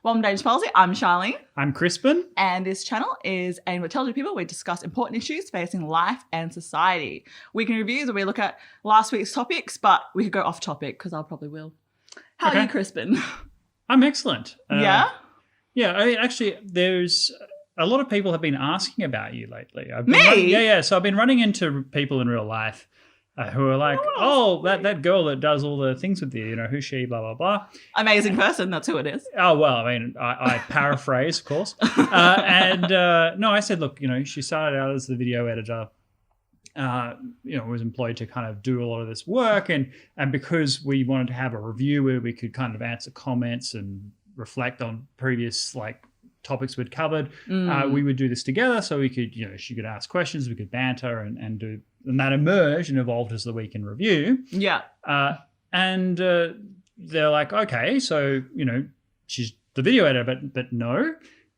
Welcome to Dangerous Policy. I'm Charlene. I'm Crispin. And this channel is aimed at intelligent people. We discuss important issues facing life and society. Weekend reviews where we look at last week's topics, but we could go off topic because I probably will. How are you, Crispin? I'm excellent. Yeah? Yeah, actually, there's a lot of people have been asking about you lately. Me? So I've been running into people in real life who are like, that girl that does all the things with you, who's she, blah, blah, blah. Amazing person, that's who it is. Oh, well, I mean, I paraphrase, of course. No, I said, look, she started out as the video editor, was employed to kind of do a lot of this work. And because we wanted to have a review where we could kind of answer comments and reflect on previous, topics we'd covered, we would do this together so we could, she could ask questions, we could banter and do, and that emerged and evolved as the weekend review. Yeah. And they're like, okay, so, she's the video editor, but no.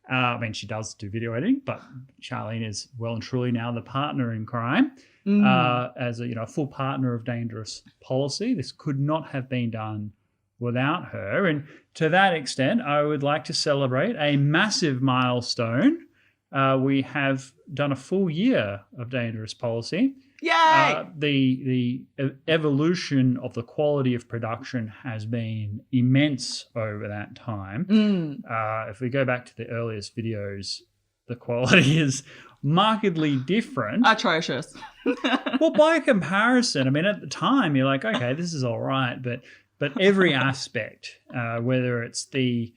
I mean, she does do video editing, but Charlene is well and truly now the partner in crime as a full partner of Dangerous Policy. This could not have been done without her. And to that extent, I would like to celebrate a massive milestone. We have done a full year of Dangerous Policy. Yay! The evolution of the quality of production has been immense over that time. If we go back to the earliest videos, the quality is markedly different. Atrocious. Well, by comparison, I mean, at the time, you're like, okay, this is all right, but every aspect, whether it's the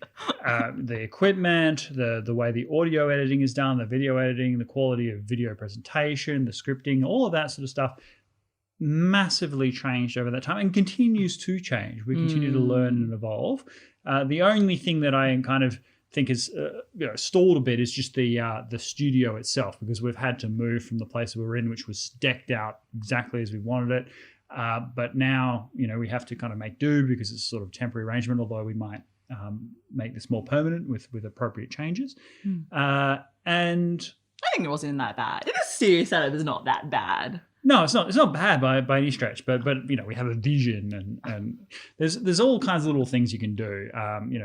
equipment, the way the audio editing is done, the video editing, the quality of video presentation, the scripting, all of that sort of stuff, massively changed over that time and continues to change. We continue to learn and evolve. The only thing that I kind of think is stalled a bit is just the studio itself, because we've had to move from the place we were in, which was decked out exactly as we wanted it. But now, we have to kind of make do because it's sort of temporary arrangement, although we might make this more permanent with appropriate changes. And I think it wasn't that bad. The studio setup is not that bad. No, it's not. It's not bad by any stretch, but we have a vision and there's all kinds of little things you can do.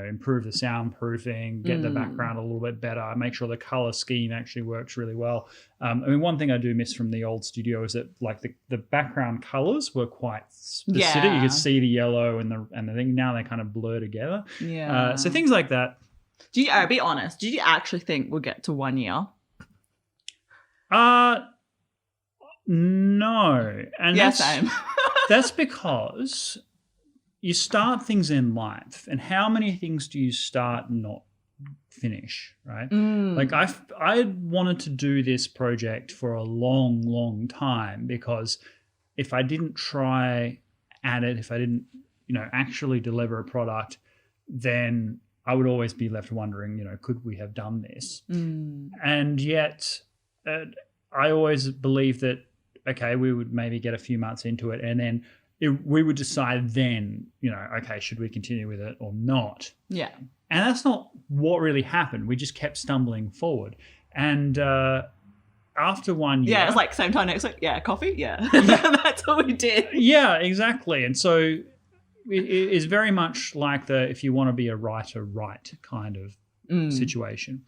Improve the soundproofing, get the background a little bit better, make sure the color scheme actually works really well. One thing I do miss from the old studio is that the background colors were quite specific. Yeah. You could see the yellow and the thing. Now they kind of blur together. Yeah. So things like that. Be honest. Did you actually think we'll get to 1 year? No. And yeah, same. That's because you start things in life, and how many things do you start and not finish, right? I wanted to do this project for a long, long time, because if I didn't try at it, if I didn't, actually deliver a product, then I would always be left wondering, could we have done this? And yet I always believed that, okay, we would maybe get a few months into it, and then we would decide then, okay, should we continue with it or not? Yeah. And that's not what really happened. We just kept stumbling forward. And after 1 year... Yeah, it's like same time next week. Yeah, coffee? Yeah. That's what we did. Yeah, exactly. And so it is very much like if you want to be a writer, write kind of situation.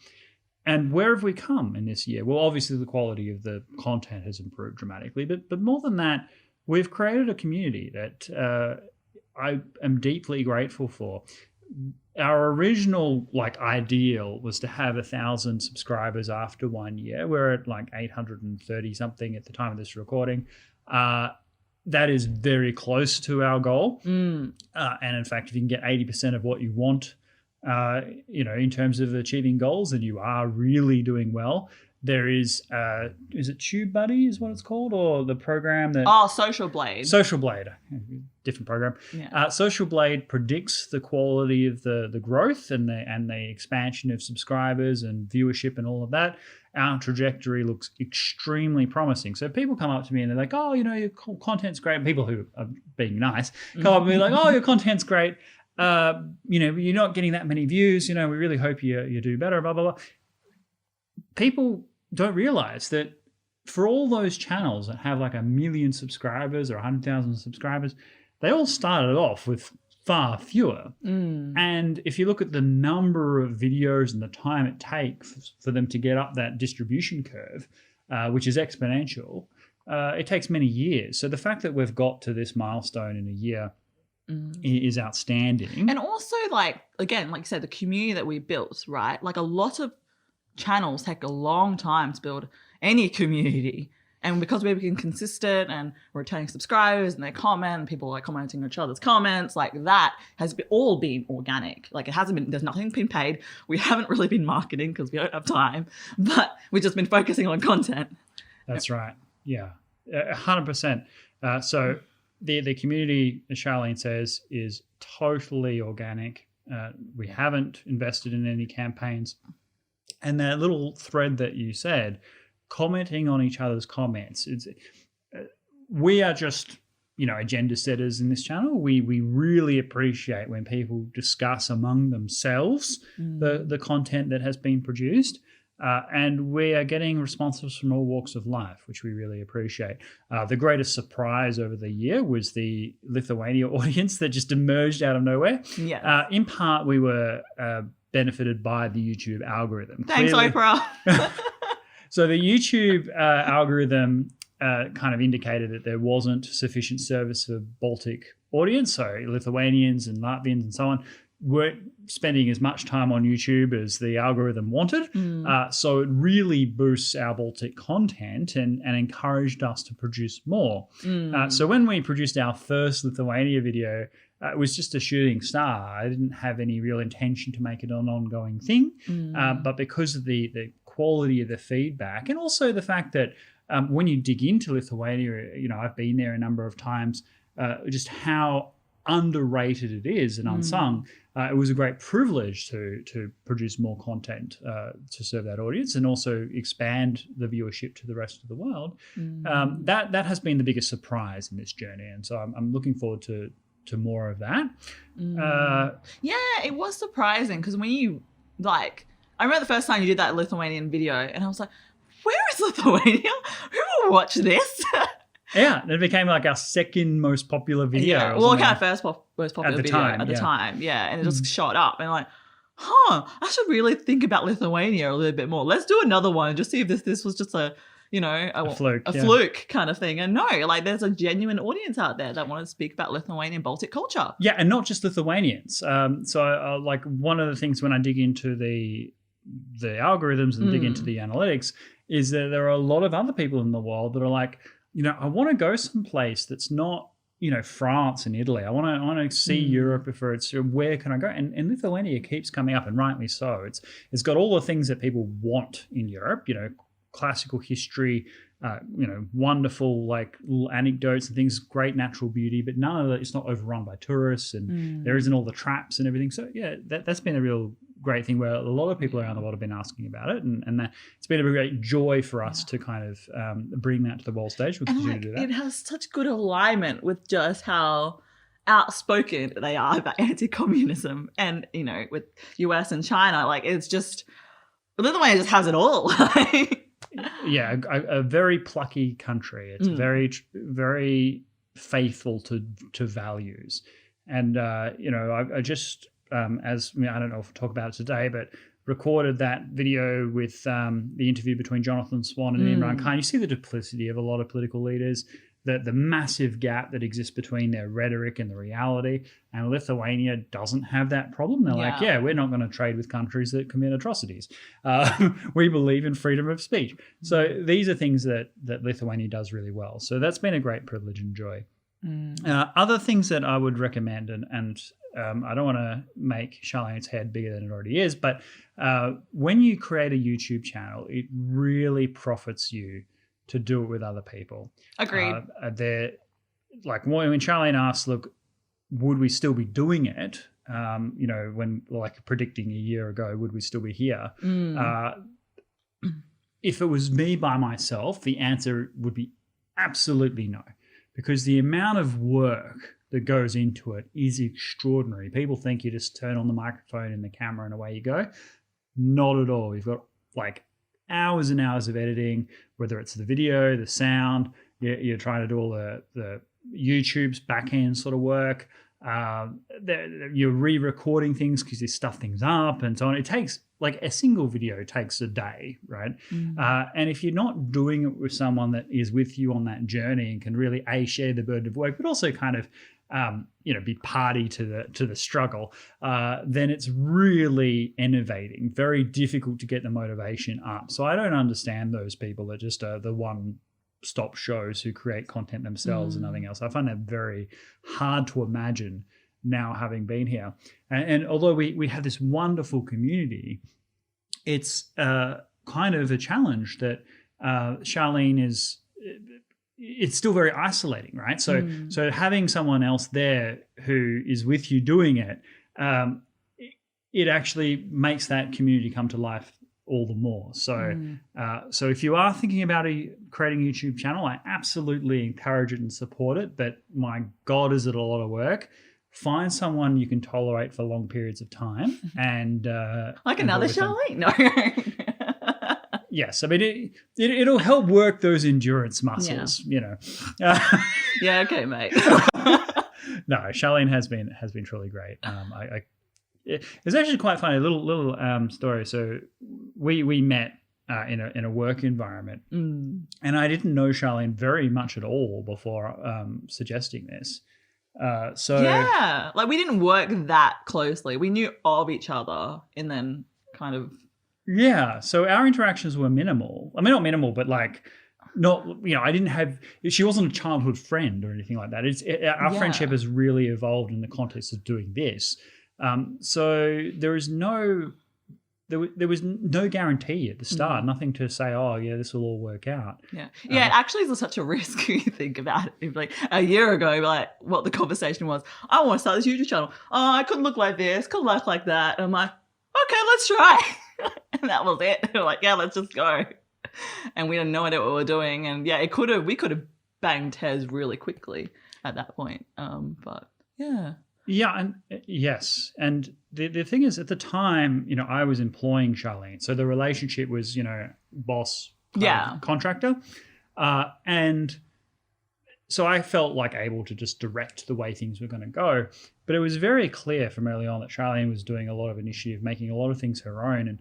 And where have we come in this year? Well, obviously the quality of the content has improved dramatically, but more than that, we've created a community that I am deeply grateful for. Our original ideal was to have 1,000 subscribers after 1 year. We're at 830 something at the time of this recording. That is very close to our goal. And in fact, if you can get 80% of what you want, in terms of achieving goals, then you are really doing well. There is it TubeBuddy is what it's called, or the program that... Oh, Social Blade. Social Blade, different program. Yeah. Social Blade predicts the quality of the growth and the expansion of subscribers and viewership and all of that. Our trajectory looks extremely promising. So people come up to me and they're like, oh, your content's great. And people who are being nice come up to me like, oh, your content's great. You're not getting that many views. We really hope you do better, blah, blah, blah. People don't realize that for all those channels that have 1 million subscribers or 100,000 subscribers, they all started off with far fewer. And if you look at the number of videos and the time it takes for them to get up that distribution curve, which is exponential, it takes many years. So the fact that we've got to this milestone in a year is outstanding. And also, like, again, like you said, the community that we built, right? Like, a lot of channels take a long time to build any community. And because we've been consistent and returning subscribers and they comment and people like commenting on each other's comments, like that has all been organic. Like, it hasn't been, there's nothing been paid. We haven't really been marketing because we don't have time, but we've just been focusing on content. That's right. Yeah, 100%. So the community, as Charlene says, is totally organic. We haven't invested in any campaigns. And that little thread that you said, commenting on each other's comments, we are just, agenda setters in this channel. We really appreciate when people discuss among themselves the content that has been produced. And we are getting responses from all walks of life, which we really appreciate. The greatest surprise over the year was the Lithuania audience that just emerged out of nowhere. Yeah. In part, we were benefited by the YouTube algorithm. Thanks, Clearly, Oprah. So the YouTube algorithm kind of indicated that there wasn't sufficient service for Baltic audience, so Lithuanians and Latvians and so on weren't spending as much time on YouTube as the algorithm wanted. So it really boosts our Baltic content and encouraged us to produce more. So when we produced our first Lithuania video, it was just a shooting star. I didn't have any real intention to make it an ongoing thing. But because of the quality of the feedback and also the fact that when you dig into Lithuania, I've been there a number of times, just how underrated it is and unsung. It was a great privilege to produce more content to serve that audience and also expand the viewership to the rest of the world. That has been the biggest surprise in this journey, and so I'm looking forward to more of that. Yeah, it was surprising because when you I remember the first time you did that Lithuanian video, and I was like, "Where is Lithuania? Who will watch this?" Yeah, it became like our second most popular video. Yeah, well, kind of first most popular video time, at the time. Yeah, and it just shot up, and I should really think about Lithuania a little bit more. Let's do another one and just see if this was just a fluke kind of thing. And no, there's a genuine audience out there that want to speak about Lithuanian Baltic culture. Yeah, and not just Lithuanians. So one of the things when I dig into the algorithms and dig into the analytics is that there are a lot of other people in the world that are like, I want to go someplace that's not, France and Italy. I want to see Europe if it's where can I go? And Lithuania keeps coming up, and rightly so. It's got all the things that people want in Europe, classical history, wonderful little anecdotes and things, great natural beauty, but none of it, it's not overrun by tourists and there isn't all the traps and everything. So yeah, that's been a real great thing where a lot of people around the world have been asking about it, and that it's been a great joy for us to kind of bring that to the world stage. We'll continue to do that. It has such good alignment with just how outspoken they are about anti-communism, and with US and China, it's just Lithuania just has it all. Yeah, a very plucky country. It's very, very faithful to values, and I just. I don't know if we'll talk about it today, but recorded that video with the interview between Jonathan Swan and Imran Khan. You see the duplicity of a lot of political leaders, the massive gap that exists between their rhetoric and the reality. And Lithuania doesn't have that problem. They're we're not going to trade with countries that commit atrocities. We believe in freedom of speech. So these are things that Lithuania does really well. So that's been a great privilege and joy. Other things that I would recommend, and I don't want to make Charlene's head bigger than it already is, but when you create a YouTube channel, it really profits you to do it with other people. Agreed. When Charlene asked, look, would we still be doing it? When predicting a year ago, would we still be here? If it was me by myself, the answer would be absolutely no, because the amount of work that goes into it is extraordinary. People think you just turn on the microphone and the camera and away you go. Not at all. You've got hours and hours of editing, whether it's the video, the sound, you're trying to do all the YouTube's back end sort of work. You're re-recording things because you stuff things up and so on. It takes like a single video takes a day, right? And if you're not doing it with someone that is with you on that journey and can really share the burden of work, but also kind of be party to the struggle, then it's really innovating. Very difficult to get the motivation up. So I don't understand those people that just are the one-stop shows who create content themselves and nothing else. I find that very hard to imagine now, having been here. And although we have this wonderful community, it's kind of a challenge that Charlene is. It's still very isolating, right? So having someone else there who is with you doing it, it actually makes that community come to life all the more. So so if you are thinking about creating a YouTube channel, I absolutely encourage it and support it. But my God, is it a lot of work? Find someone you can tolerate for long periods of time, and like another Charlene. No. Yes, I mean it'll help work those endurance muscles, Yeah, okay, mate. No, Charlene has been truly great. It's actually quite funny. A little story. So we met in a work environment, and I didn't know Charlene very much at all before suggesting this. So yeah, like we didn't work that closely. We knew of each other, and then kind of. Yeah, so our interactions were minimal. I mean, not minimal, but like, not, I didn't have. She wasn't a childhood friend or anything like that. Our friendship has really evolved in the context of doing this. So there was no guarantee at the start. Nothing to say, oh yeah, this will all work out. Yeah, it actually is such a risk when you think about it. If like a year ago, like what the conversation was, I want to start this YouTube channel. Oh, I could look like this, could look like that. And I'm like, okay, let's try. And that was it. We're like, yeah, let's just go. And we didn't know what we were doing. And yeah, we could have banged heads really quickly at that point. But yeah. Yeah, and yes. And the thing is, at the time, I was employing Charlene. So the relationship was, boss, contractor. And so I felt like able to just direct the way things were going to go. But it was very clear from early on that Charlene was doing a lot of initiative, making a lot of things her own.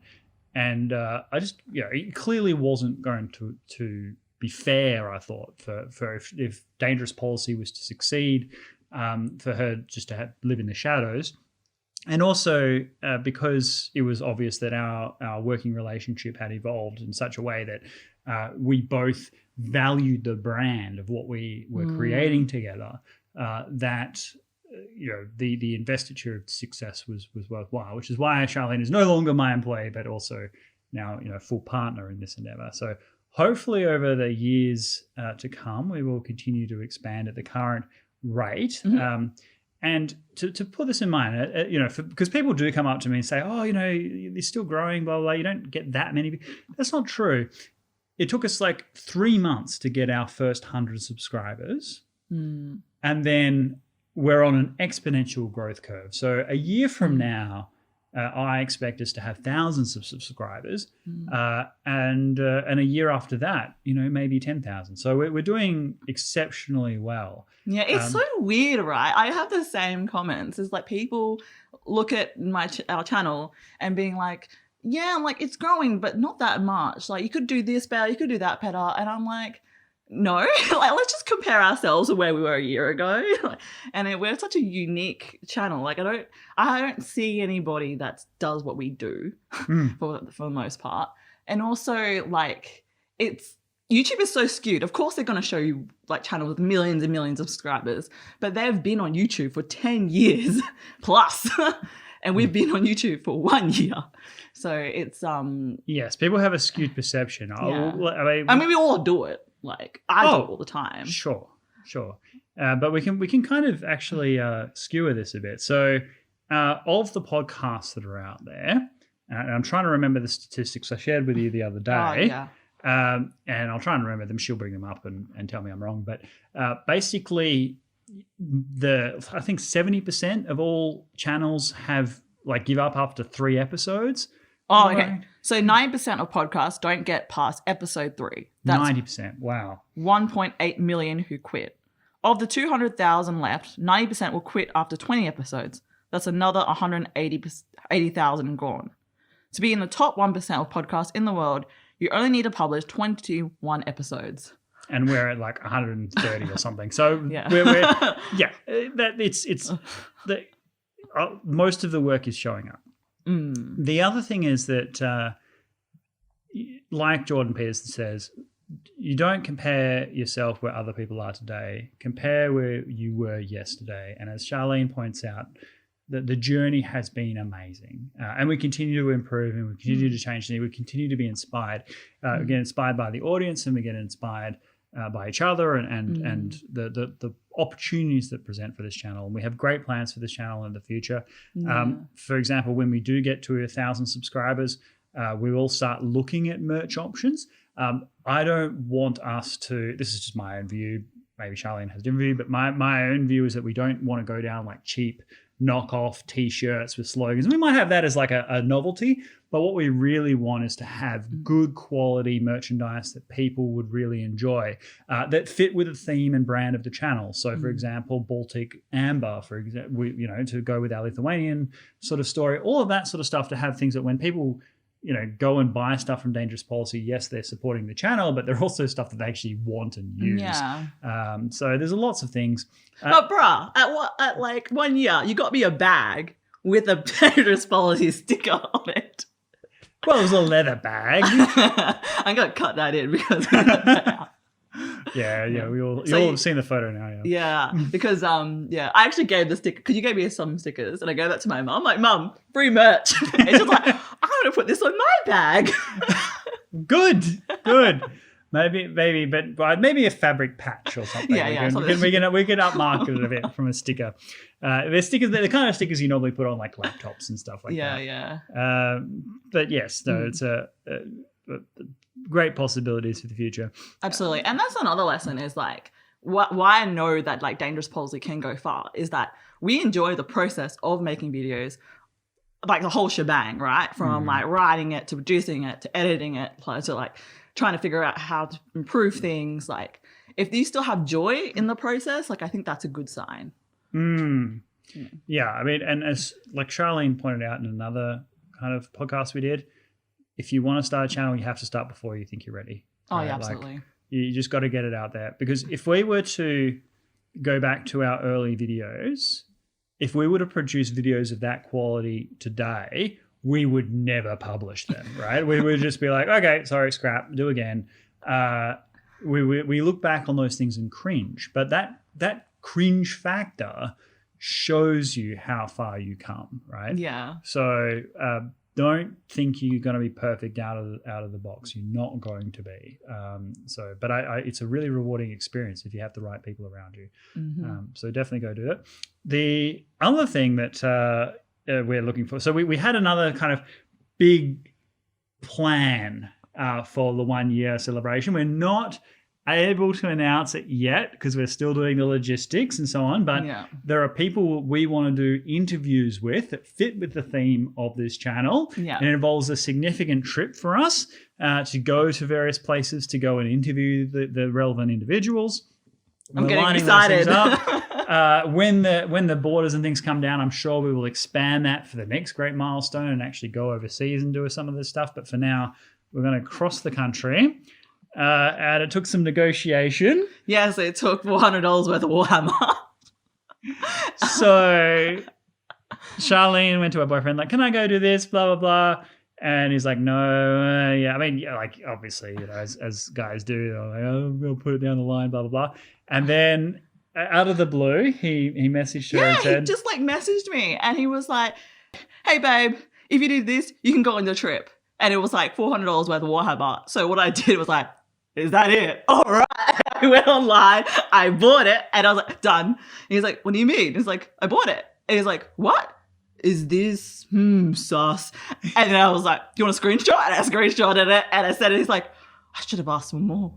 And I just, it clearly wasn't going to be fair, I thought, for if dangerous policy was to succeed, for her just to live in the shadows. And also because it was obvious that our working relationship had evolved in such a way that we both valued the brand of what we were creating together, that the investiture of success was worthwhile, which is why Charlene is no longer my employee, but also now full partner in this endeavor. So hopefully over the years to come, we will continue to expand at the current rate. And to put this in mind, because people do come up to me and say, oh, you're still growing, blah, blah, blah. You don't get that many. That's not true. It took us like 3 months to get our first 100 subscribers. And then we're on an exponential growth curve. So a year from now, I expect us to have thousands of subscribers. And a year after that, maybe 10,000. So we're doing exceptionally well. Yeah, it's so weird, right? I have the same comments. It's like people look at our channel and being like, yeah, I'm like, it's growing, but not that much. Like, you could do this better, you could do that better. And I'm like, no, like, let's just compare ourselves to where we were a year ago. And we're such a unique channel. Like, I don't see anybody that does what we do for the most part. And also, like, YouTube is so skewed. Of course, they're going to show you like channels with millions and millions of subscribers, but they've been on YouTube for 10 years plus. And we've been on YouTube for 1 year. So it's yes, people have a skewed perception. Yeah. I mean, we all do it. Like I do it all the time. Sure. But we can kind of actually skewer this a bit. So of the podcasts that are out there, and I'm trying to remember the statistics I shared with you the other day. And I'll try and remember them. She'll bring them up and tell me I'm wrong. But basically, I think 70% of all channels have give up after 3 episodes. Oh, okay. So 9% of podcasts don't get past episode 3. That's 90%. Wow. 1.8 million who quit. Of the 200,000 left, 90% will quit after 20 episodes. That's another 180,000 gone. To be in the top 1% of podcasts in the world, you only need to publish 21 episodes. And we're at like 130 or something. So Yeah. Most of the work is showing up. The other thing is that, like Jordan Peterson says, you don't compare yourself where other people are today. Compare where you were yesterday. And as Charlene points out, the journey has been amazing. And we continue to improve and we continue to change things. We continue to be inspired. We get inspired by the audience and we get inspired by each other and the opportunities that present for this channel. And we have great plans for this channel in the future. For example, when we do get to 1,000 subscribers, we will start looking at merch options. I don't want us to, this is just my own view, maybe Charlene has a different view, but my own view is that we don't want to go down like cheap knockoff t-shirts with slogans. We might have that as like a novelty, but what we really want is to have good quality merchandise that people would really enjoy, that fit with the theme and brand of the channel. So for example, Baltic Amber, for example, to go with our Lithuanian sort of story, all of that sort of stuff, to have things that when people go and buy stuff from Dangerous Policy, yes, they're supporting the channel, but they're also stuff that they actually want and use. Yeah. So there's lots of things. But bruh, at like 1 year, you got me a bag with a Dangerous Policy sticker on it. Well, it was a leather bag. I'm going to cut that in because... Yeah, we all have seen the photo now. Yeah, because I actually gave the sticker, because you gave me some stickers, and I gave that to my mum. I'm like, Mum, free merch. And she's like, I'm going to put this on my bag. Good. Maybe a fabric patch or something. We can upmarket it a bit from a sticker. They're stickers. They're the kind of stickers you normally put on like laptops and stuff like that. Yeah. But yes, no, it's a great possibilities for the future. Absolutely. And that's another lesson is like why I know that like Dangerous Policy can go far is that we enjoy the process of making videos, like the whole shebang, right? From like writing it to producing it to editing it to like trying to figure out how to improve things. Like if you still have joy in the process, like I think that's a good sign. Yeah, I mean, and as like Charlene pointed out in another kind of podcast we did, if you want to start a channel, you have to start before you think you're ready. Oh, yeah, absolutely. Like, you just got to get it out there. Because if we were to go back to our early videos, if we were to produce videos of that quality today, we would never publish them, right? We would just be like, okay, sorry, scrap, do again. We look back on those things and cringe. But that cringe factor shows you how far you come, right? Yeah. So don't think you're going to be perfect out of the box. You're not going to be. But it's a really rewarding experience if you have the right people around you. So definitely go do it. The other thing that we're looking for, so we had another kind of big plan for the 1 year celebration. We're not able to announce it yet because we're still doing the logistics and so on, but there are people we want to do interviews with that fit with the theme of this channel. And it involves a significant trip for us to go to various places to go and interview the relevant individuals. I'm getting excited. When the borders and things come down, I'm sure we will expand that for the next great milestone and actually go overseas and do some of this stuff. But for now, we're going to cross the country. And it took some negotiation. Yes, it took $400 worth of Warhammer. So Charlene went to her boyfriend, like, can I go do this, blah, blah, blah. And he's like, no, I mean, like, obviously, as guys do, they're like, oh, we'll put it down the line, blah, blah, blah. And then out of the blue, he messaged her and said, he just like messaged me and he was like, hey, babe, if you do this, you can go on the trip. And it was like $400 worth of Warhammer. So what I did was like, is that it? All right. I went online, I bought it, and I was like, done. And he's like, what do you mean? He's like, I bought it. And he's like, what? Is this sus? And then I was like, do you want a screenshot? And I screenshotted it, and I said it. He's like, I should have asked for more.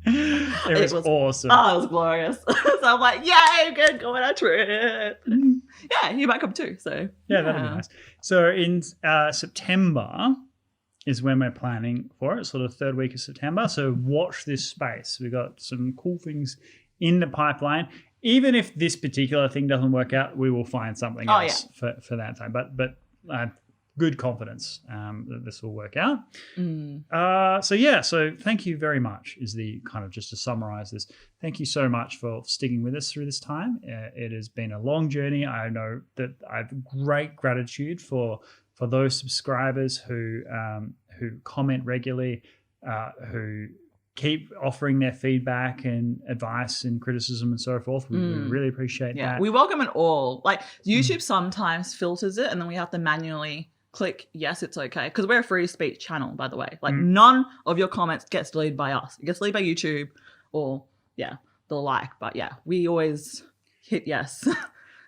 It was awesome. Oh, it was glorious. So I'm like, yay, good, go on our trip. Yeah, he might come too. So yeah, that'd be nice. So in September, is when we're planning for it, sort of third week of September. So watch this space. We've got some cool things in the pipeline. Even if this particular thing doesn't work out, we will find something else for that time. But good confidence that this will work out. So thank you very much is the kind of, just to summarize this, thank you so much for sticking with us through this time. It has been a long journey. I know that I have great gratitude for those subscribers who comment regularly, who keep offering their feedback and advice and criticism and so forth. We really appreciate that. We welcome it all. Like YouTube sometimes filters it and then we have to manually click yes, it's okay. Because we're a free speech channel, by the way. Like none of your comments gets deleted by us. It gets deleted by YouTube or the like. But we always hit yes.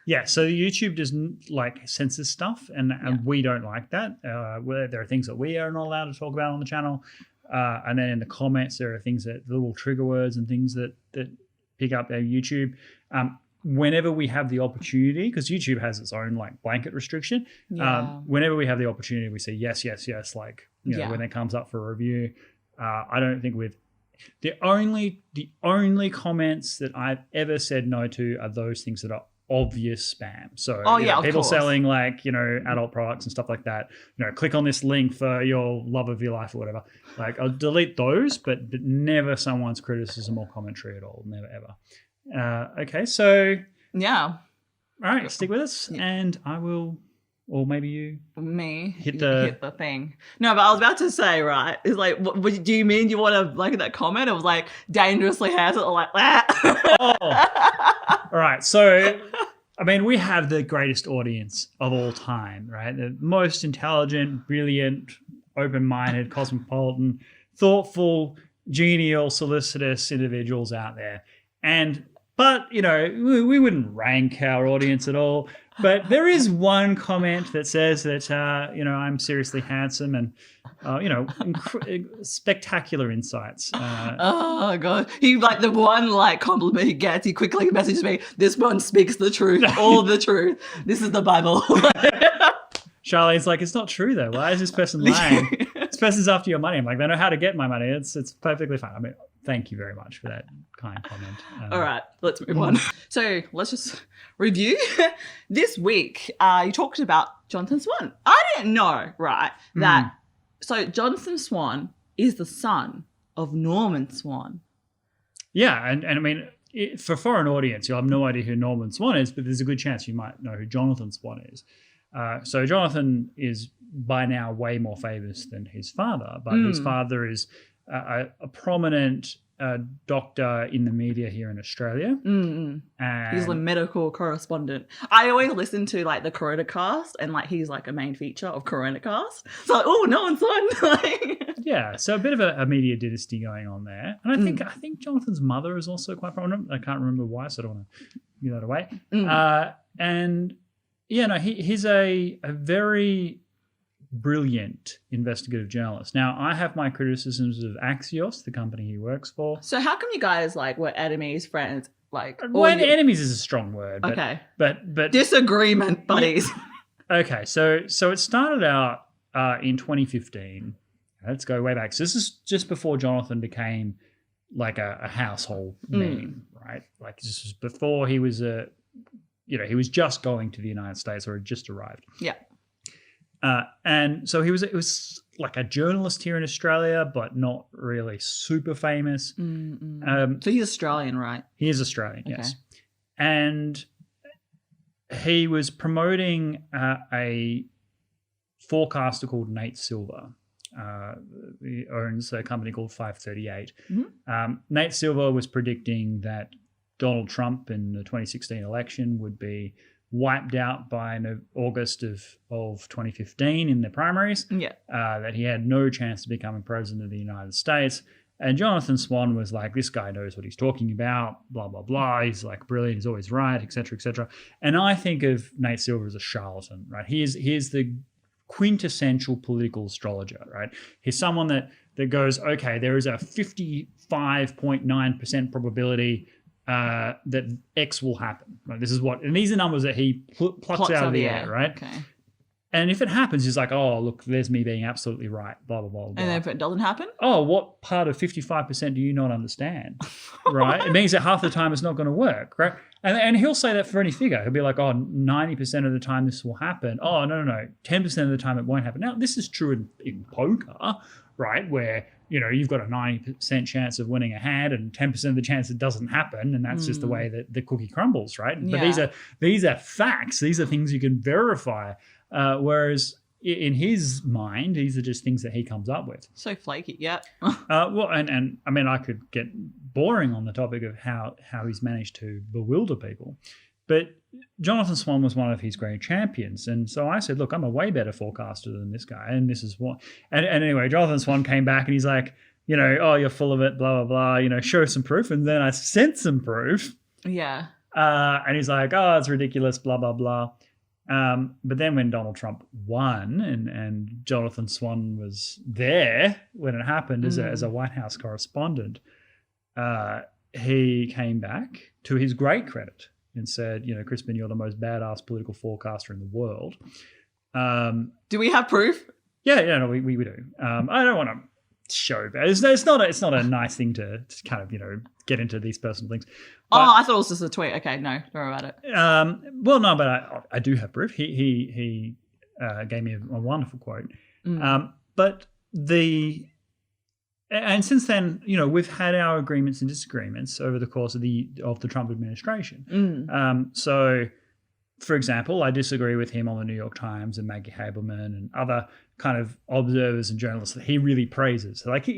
Yeah, so YouTube doesn't like censor stuff and we don't like that. There are things that we are not allowed to talk about on the channel. And then in the comments, there are things that little trigger words and things that pick up their YouTube. Whenever we have the opportunity, because YouTube has its own like blanket restriction, whenever we have the opportunity, we say yes, yes, yes. Like when it comes up for review, I don't think the only comments that I've ever said no to are those things that are obvious spam. So people selling like adult products and stuff like that, click on this link for your love of your life or whatever. Like I'll delete those, but never someone's criticism or commentary at all. Never ever. Okay, so all right, stick with us and I will, or maybe you hit the thing. No, but I was about to say, right, it's like, what do you mean you want to like that comment? It was like dangerously has it or like that. All right, so I mean, we have the greatest audience of all time, right? The most intelligent, brilliant, open-minded, cosmopolitan, thoughtful, genial, solicitous individuals out there. But we wouldn't rank our audience at all. But there is one comment that says that, I'm seriously handsome and, spectacular insights. Oh, God. He, like, the one, like, compliment he gets, he quickly messages me, this one speaks the truth, all the truth. This is the Bible. Charlene's like, it's not true, though. Why is this person lying? This person's after your money. I'm like, they know how to get my money. It's perfectly fine. I mean, thank you very much for that kind comment. All right, let's move on. So let's just review. This week, you talked about Jonathan Swan. I didn't know, right, that so Jonathan Swan is the son of Norman Swan. Yeah, and I mean, for foreign audience, you'll have no idea who Norman Swan is, but there's a good chance you might know who Jonathan Swan is. So Jonathan is by now way more famous than his father, but his father is a prominent doctor in the media here in Australia. And he's the medical correspondent. I always listen to like the Corona cast and like he's like a main feature of Corona cast. So like, oh, no one's on. Yeah, so a bit of a media dynasty going on there. And I think Jonathan's mother is also quite prominent. I can't remember why, so I don't want to give that away. And he's a very brilliant investigative journalist. Now, I have my criticisms of Axios, the company he works for. So how come you guys like were enemies, friends? Like, enemies is a strong word. But, okay. But disagreement buddies. Yeah. Okay, so it started out in 2015. Let's go way back. So this is just before Jonathan became like a household name, right? Like this was before he was he was just going to the United States or had just arrived. Yeah. And so it was like a journalist here in Australia, but not really super famous. So he's Australian, right? He is Australian, yes. And he was promoting a forecaster called Nate Silver. He owns a company called 538. Nate Silver was predicting that Donald Trump in the 2016 election would be wiped out by August of 2015 in the primaries. Yeah. That he had no chance of becoming president of the United States. And Jonathan Swan was like, this guy knows what he's talking about, blah, blah, blah. He's like brilliant. He's always right, et cetera, et cetera. And I think of Nate Silver as a charlatan, right? He is the quintessential political astrologer, right? He's someone that goes, okay, there is a 55.9% probability that X will happen. Right? This is what, and these are numbers that he plucks out of the air, right? Okay. And if it happens, he's like, oh, look, there's me being absolutely right, blah, blah, blah, blah. And then if it doesn't happen? Oh, what part of 55% do you not understand, right? It means that half the time it's not going to work, right? And he'll say that for any figure. He'll be like, oh, 90% of the time this will happen. Oh, no. 10% of the time it won't happen. Now, this is true in poker, right, where, you've got a 90% chance of winning a hand and 10% of the chance it doesn't happen, and that's just the way that the cookie crumbles, right? But these are facts. These are things you can verify. Whereas in his mind, these are just things that he comes up with. So flaky, yeah. Well, and I mean, I could get boring on the topic of how he's managed to bewilder people. But Jonathan Swan was one of his great champions. And so I said, look, I'm a way better forecaster than this guy. And this is what... And anyway, Jonathan Swan came back and he's like, oh, you're full of it, blah, blah, blah, show some proof. And then I sent some proof. Yeah. And he's like, oh, it's ridiculous, blah, blah, blah. But then when Donald Trump won and Jonathan Swan was there when it happened as a White House correspondent, he came back to his great credit and said, Crispin, you're the most badass political forecaster in the world. Do we have proof? Yeah, no, we do. I don't want to show that. It's not a nice thing to kind of, get into these personal things. But, I thought it was just a tweet. Okay, no, don't worry about it. Well, no, but I do have proof. He gave me a wonderful quote. And since then, we've had our agreements and disagreements over the course of the Trump administration. So, for example, I disagree with him on the New York Times and Maggie Haberman and other kind of observers and journalists that he really praises. Like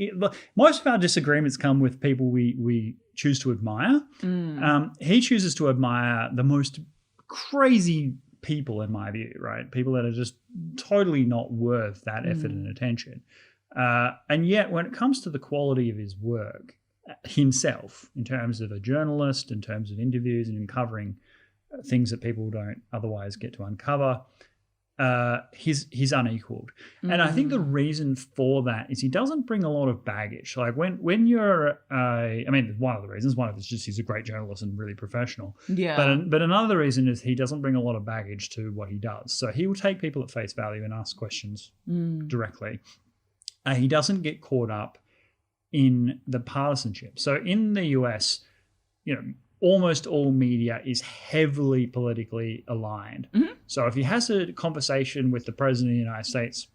most of our disagreements come with people we choose to admire. He chooses to admire the most crazy people, in my view, right? People that are just totally not worth that effort and attention. And yet, when it comes to the quality of his work himself, in terms of a journalist, in terms of interviews and in covering things that people don't otherwise get to uncover, he's unequaled. And I think the reason for that is he doesn't bring a lot of baggage. Like when you're one of the reasons, one of it is just he's a great journalist and really professional. Yeah. But another reason is he doesn't bring a lot of baggage to what he does. So he will take people at face value and ask questions directly. He doesn't get caught up in the partisanship. So in the US, almost all media is heavily politically aligned. So if he has a conversation with the president of the United States,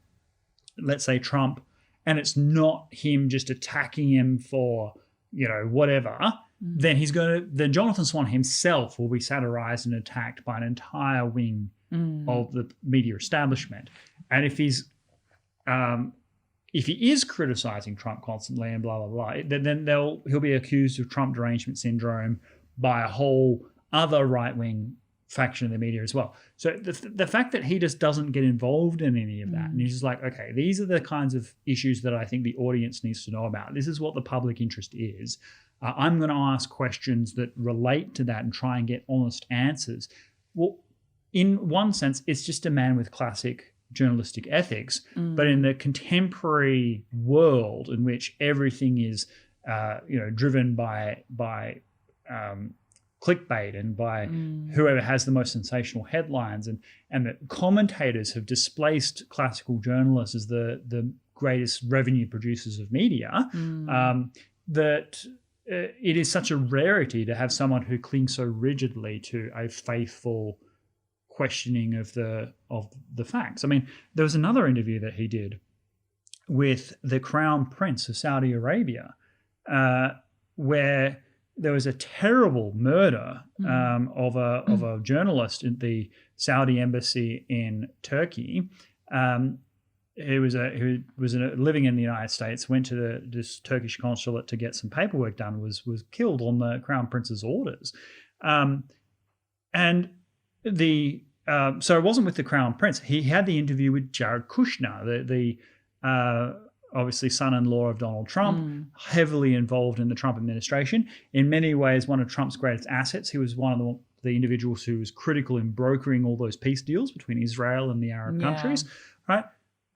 let's say Trump, and it's not him just attacking him for, whatever, then then Jonathan Swan himself will be satirized and attacked by an entire wing of the media establishment. And if he is criticizing Trump constantly and blah, blah, blah, then he'll be accused of Trump derangement syndrome by a whole other right-wing faction of the media as well. So the fact that he just doesn't get involved in any of that, and he's just like, okay, these are the kinds of issues that I think the audience needs to know about. This is what the public interest is. I'm going to ask questions that relate to that and try and get honest answers. Well, in one sense, it's just a man with classic journalistic ethics, but in the contemporary world in which everything is, driven by clickbait and by whoever has the most sensational headlines, and that commentators have displaced classical journalists as the greatest revenue producers of media, that it is such a rarity to have someone who clings so rigidly to a faithful questioning of the facts. I mean, there was another interview that he did with the Crown Prince of Saudi Arabia, where there was a terrible murder of a journalist at the Saudi embassy in Turkey. Who was living in the United States, went to this Turkish consulate to get some paperwork done, was killed on the Crown Prince's orders, and so it wasn't with the Crown Prince. He had the interview with Jared Kushner, the obviously son-in-law of Donald Trump, heavily involved in the Trump administration. In many ways, one of Trump's greatest assets. He was one of the individuals who was critical in brokering all those peace deals between Israel and the Arab countries, right?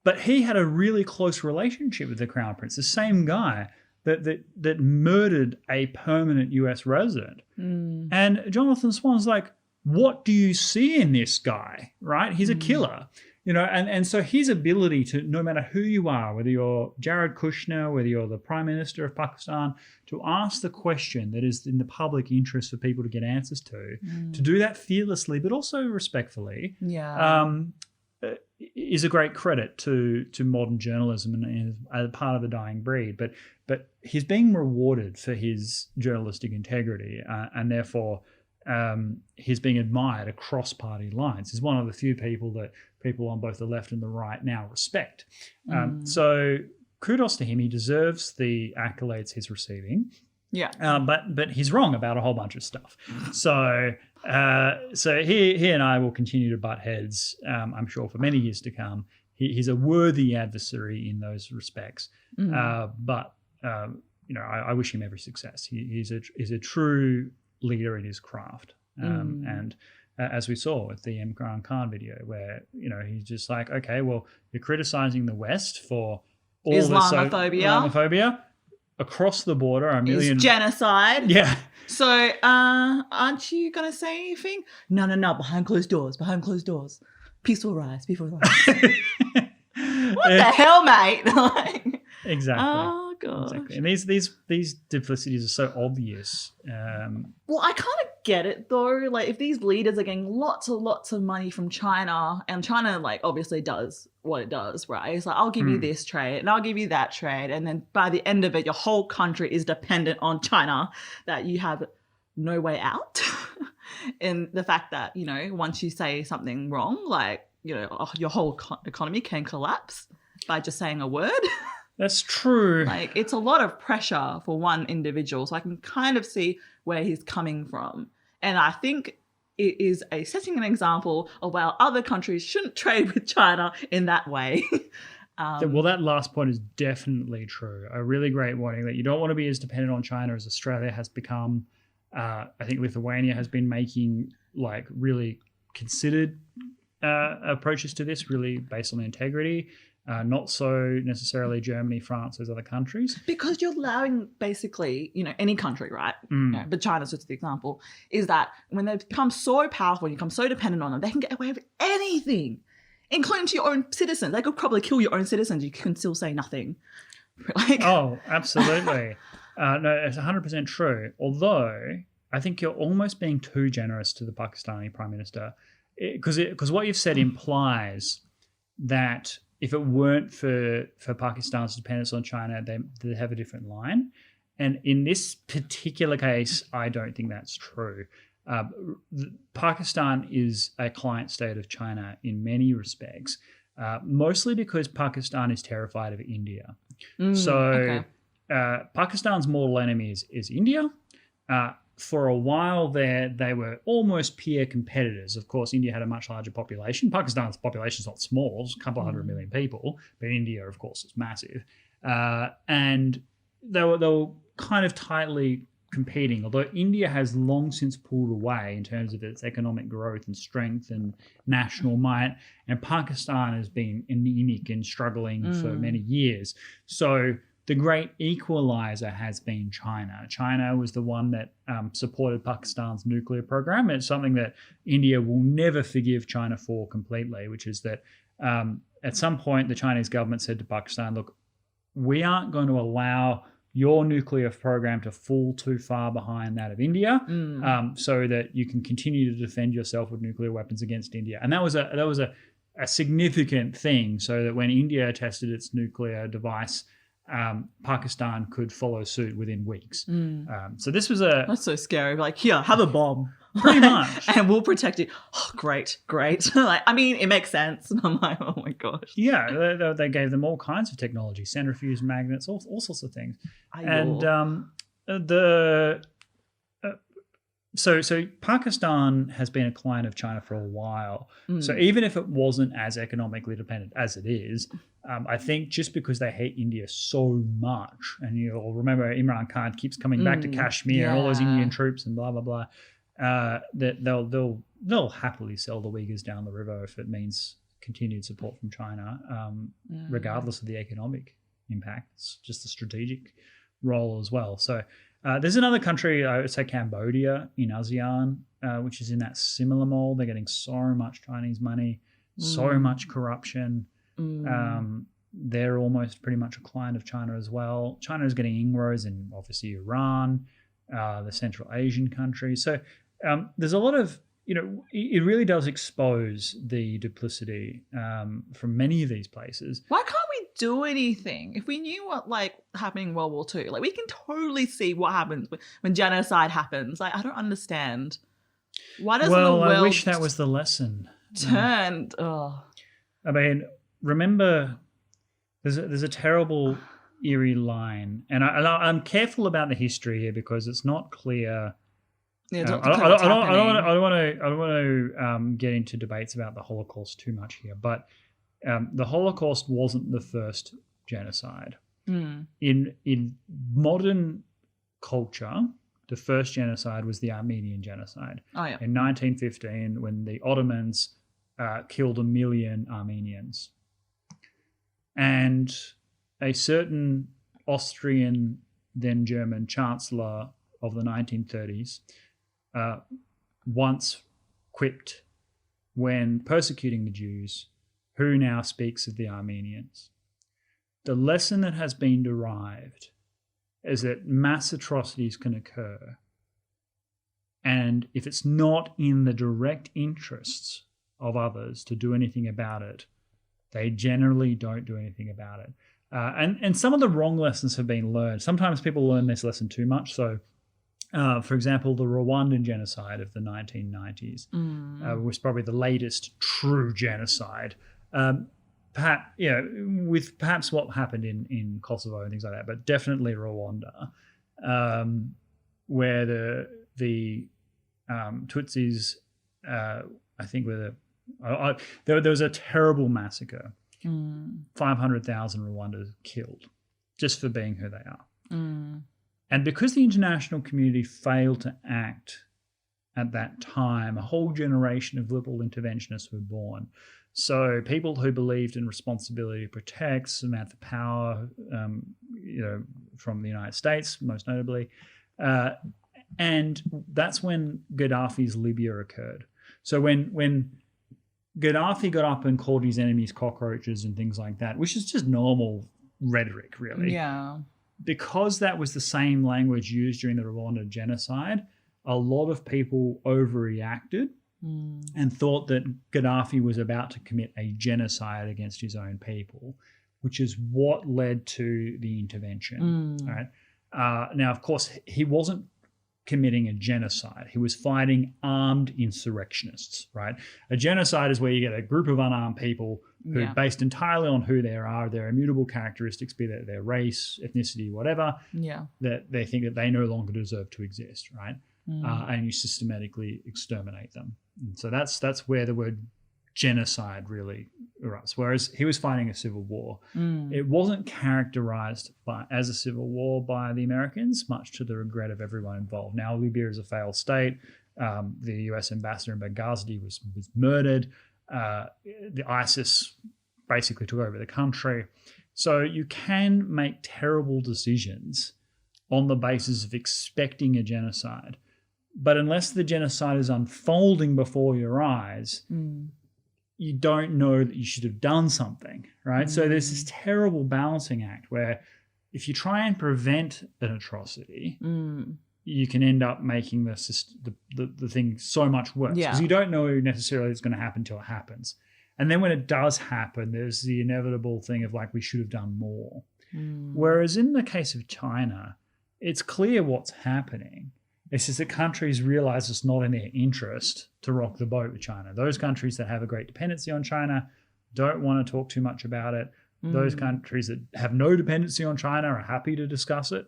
But he had a really close relationship with the Crown Prince, the same guy that murdered a permanent US resident. And Jonathan Swan's like, what do you see in this guy, right? He's a killer. And so his ability to, no matter who you are, whether you're Jared Kushner, whether you're the Prime Minister of Pakistan, to ask the question that is in the public interest for people to get answers to do that fearlessly, but also respectfully, is a great credit to modern journalism and as part of the dying breed. But he's being rewarded for his journalistic integrity, and therefore he's being admired across party lines. He's one of the few people that people on both the left and the right now respect. So kudos to him. He deserves the accolades he's receiving. Yeah. But he's wrong about a whole bunch of stuff. So he and I will continue to butt heads, I'm sure, for many years to come. He's a worthy adversary in those respects. But I wish him every success. He's a true leader in his craft. And as we saw with the Imran Khan video, where he's just like, okay, well, you're criticizing the West for all Islamophobia across the border, a million genocide. Yeah. So aren't you gonna say anything? No, behind closed doors. Peaceful rise. What the hell, mate? Exactly. Oh god. Exactly. And these duplicities are so obvious. Well, I kind of get it though. Like, if these leaders are getting lots and lots of money from China, and China obviously does what it does, right? It's like, I'll give you this trade and I'll give you that trade, and then by the end of it, your whole country is dependent on China, that you have no way out. And the fact that once you say something wrong, your whole economy can collapse by just saying a word. That's true. It's a lot of pressure for one individual. So I can kind of see where he's coming from. And I think it is setting an example of how other countries shouldn't trade with China in that way. Well, that last point is definitely true. A really great warning that you don't want to be as dependent on China as Australia has become. I think Lithuania has been making really considered approaches to this, really based on integrity. Not so necessarily Germany, France, those other countries. Because you're allowing basically, any country, right? But China's just the example, is that when they become so powerful and you become so dependent on them, they can get away with anything, including to your own citizens. They could probably kill your own citizens. You can still say nothing. Oh, absolutely. No, it's 100% true. Although I think you're almost being too generous to the Pakistani Prime Minister, because what you've said implies that if it weren't for Pakistan's dependence on China, they have a different line. And in this particular case, I don't think that's true. Pakistan is a client state of China in many respects, mostly because Pakistan is terrified of India. Pakistan's mortal enemy is India. For a while there, they were almost peer competitors. Of course, India had a much larger population. Pakistan's population is not small, it's a couple of 100 million people, but India, of course, is massive. And they were kind of tightly competing, although India has long since pulled away in terms of its economic growth and strength and national might, and Pakistan has been anemic and struggling for many years. So the great equalizer has been China. China was the one that supported Pakistan's nuclear program. It's something that India will never forgive China for completely, which is that at some point the Chinese government said to Pakistan, look, we aren't going to allow your nuclear program to fall too far behind that of India, so that you can continue to defend yourself with nuclear weapons against India. And that was a significant thing, so that when India tested its nuclear device, Pakistan could follow suit within weeks. So this was that's so scary. Here, have a bomb. Pretty much. And we'll protect it. Oh, great. It makes sense. And I'm like, oh my gosh. Yeah, they gave them all kinds of technology, centrifuge magnets, all sorts of things. So Pakistan has been a client of China for a while. So even if it wasn't as economically dependent as it is, I think just because they hate India so much, and you'll remember Imran Khan keeps coming back to Kashmir, all those Indian troops and blah, blah, blah, that they'll happily sell the Uyghurs down the river if it means continued support from China, regardless of the economic impact. It's just the strategic role as well. So there's another country, I would say Cambodia in ASEAN, which is in that similar mold. They're getting so much Chinese money. so much corruption. They're almost pretty much a client of China as well. China is getting inroads in obviously Iran, the Central Asian countries. So there's a lot of, it really does expose the duplicity from many of these places. Why can't we do anything? If we knew what happening in World War II, we can totally see what happens when genocide happens. I don't understand. Why doesn't the world I wish that was the lesson. Turned. I mean, remember, there's a terrible, eerie line, and I'm careful about the history here because it's not clear. Yeah, I don't want to get into debates about the Holocaust too much here, but the Holocaust wasn't the first genocide. In modern culture, the first genocide was the Armenian genocide. Oh, yeah. In 1915, when the Ottomans killed 1 million Armenians. And a certain Austrian, then German chancellor of the 1930s once quipped when persecuting the Jews, who now speaks of the Armenians. The lesson that has been derived is that mass atrocities can occur, and if it's not in the direct interests of others to do anything about it, they generally don't do anything about it. And some of the wrong lessons have been learned. Sometimes people learn this lesson too much. So, for example, the Rwandan genocide of the 1990s was probably the latest true genocide. With perhaps what happened in Kosovo and things like that, but definitely Rwanda, where the Tutsis, I think, there was a terrible massacre. 500,000 Rwandans killed just for being who they are. And because the international community failed to act at that time, a whole generation of liberal interventionists were born. So people who believed in responsibility to protect, Samantha Power, from the United States, most notably. And that's when Gaddafi's Libya occurred. So when Gaddafi got up and called his enemies cockroaches and things like that, which is just normal rhetoric, really. Yeah. Because that was the same language used during the Rwanda genocide, a lot of people overreacted and thought that Gaddafi was about to commit a genocide against his own people, which is what led to the intervention. Right? Now, of course, he wasn't committing a genocide. He was fighting armed insurrectionists, right? A genocide is where you get a group of unarmed people who, based entirely on who they are, their immutable characteristics, be that their race, ethnicity, whatever, that they think that they no longer deserve to exist, right? And you systematically exterminate them. And so that's where the word genocide really erupts. Whereas he was fighting a civil war. It wasn't characterized as a civil war by the Americans, much to the regret of everyone involved. Now, Libya is a failed state. The US ambassador in Benghazi was murdered. The ISIS basically took over the country. So you can make terrible decisions on the basis of expecting a genocide. But unless the genocide is unfolding before your eyes, you don't know that you should have done something, right? So there's this terrible balancing act where if you try and prevent an atrocity, you can end up making the thing so much worse because you don't know necessarily it's going to happen until it happens. And then when it does happen, there's the inevitable thing of we should have done more. Whereas in the case of China, it's clear what's happening. It's just that countries realize it's not in their interest to rock the boat with China. Those countries that have a great dependency on China don't want to talk too much about it. Those countries that have no dependency on China are happy to discuss it.